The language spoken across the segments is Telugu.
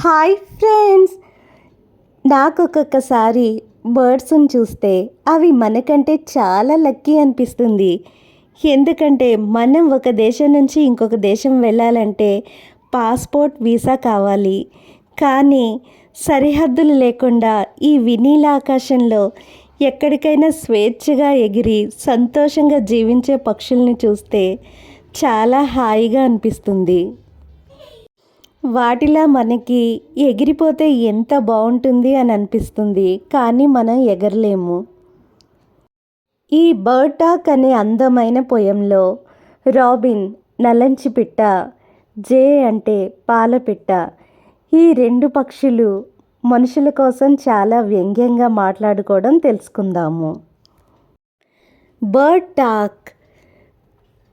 హాయ్ ఫ్రెండ్స్, నాకు ఒక్కొక్కసారి బర్డ్స్ని చూస్తే అవి మనకంటే చాలా లక్కీ అనిపిస్తుంది. ఎందుకంటే మనం ఒక దేశం నుంచి ఇంకొక దేశం వెళ్ళాలంటే పాస్పోర్ట్ వీసా కావాలి. కానీ సరిహద్దులు లేకుండా ఈ వినీల ఆకాశంలో ఎక్కడికైనా స్వేచ్ఛగా ఎగిరి సంతోషంగా జీవించే పక్షుల్ని చూస్తే చాలా హాయిగా అనిపిస్తుంది. వాటిలా మనకి ఎగిరిపోతే ఎంత బాగుంటుంది అని అనిపిస్తుంది, కానీ మనం ఎగరలేము. ఈ బర్డ్ టాక్ అనే అందమైన పోయంలో రాబిన్, నలంచి పిట్ట, జే అంటే పాలపిట్ట, ఈ రెండు పక్షులు మనుషుల కోసం చాలా వ్యంగ్యంగా మాట్లాడుకోవడం తెలుసుకుందాము. Bird talk.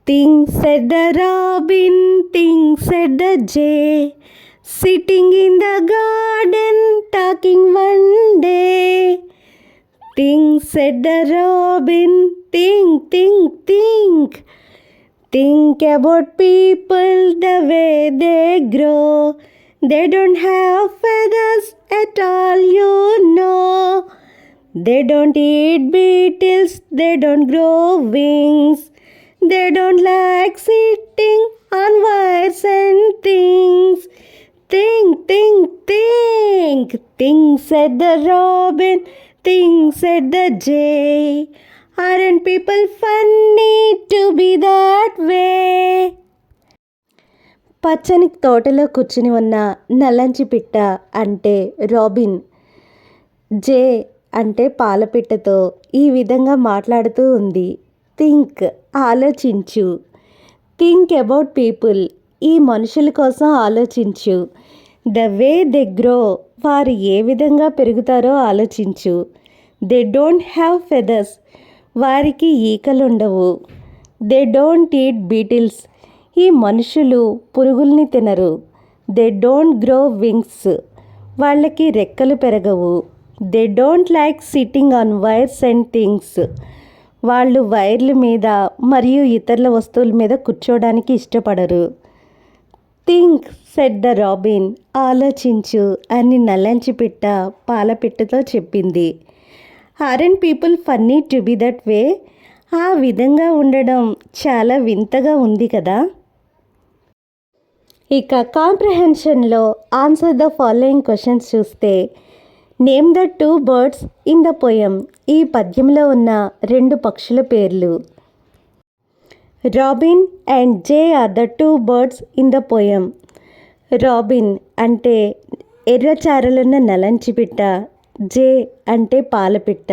Things said the robin, things said the jay, sitting in the garden, talking one day. Things said the robin, think, think, think. Think about people the way they grow. They don't have feathers at all, you know. They don't eat beetles, they don't grow wings. They don't like sitting on wires and things. Think, think, think. Things said the robin, things said the jay. Aren't people funny to be that way? పచ్చని తోటలో కూర్చుని ఉన్న నల్లంచి పిట్ట అంటే రాబిన్, జే అంటే పాలపిట్టతో ఈ విధంగా మాట్లాడుతూ ఉంది. థింక్, ఆలోచించు. థింక్ అబౌట్ పీపుల్, ఈ మనుషుల కోసం ఆలోచించు. ద వే దే గ్రో, వారు ఏ విధంగా పెరుగుతారో ఆలోచించు. దే డోంట్ హ్యావ్ ఫెదర్స్, వారికి ఈకలుండవు. దే డోంట్ ఈట్ బీటిల్స్, ఈ మనుషులు పురుగుల్ని తినరు. దే డోంట్ గ్రో వింగ్స్, వాళ్ళకి రెక్కలు పెరగవు. They don't like sitting on wires and things, వాళ్ళు వైర్ల మీద మరియు ఇతరుల వస్తువుల మీద కూర్చోవడానికి ఇష్టపడరు. థింక్ సెడ్ ద రాబిన్, ఆలోచించు అని నల్లంచి పిట్ట పాలపిట్టతో చెప్పింది. Aren't people funny to be that way, ఆ విధంగా ఉండడం చాలా వింతగా ఉంది కదా. ఇక కాంప్రహెన్షన్లో ఆన్సర్ ద ఫాలోయింగ్ క్వశ్చన్స్ చూస్తే, name the two birds in the poem, ఈ పద్యంలో ఉన్న రెండు పక్షుల పేర్లు. Robin and jay are the two birds in the poem. Robin అంటే ఎర్రచారలున్న నలంచి పిట్ట, జే అంటే పాలపిట్ట.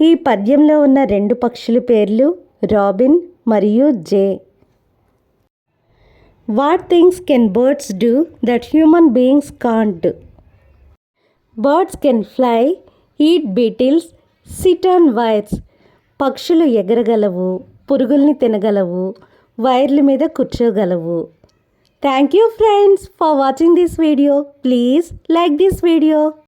ఈ పద్యంలో ఉన్న రెండు పక్షుల పేర్లు రాబిన్ మరియు jay. What things can birds do that human beings can't? Birds can fly, eat beetles, sit on wires. పక్షులు ఎగరగలవు, పురుగుల్ని తినగలవు, వైర్ల మీద కూర్చోగలవు. Thank you friends for watching this video. Please like this video.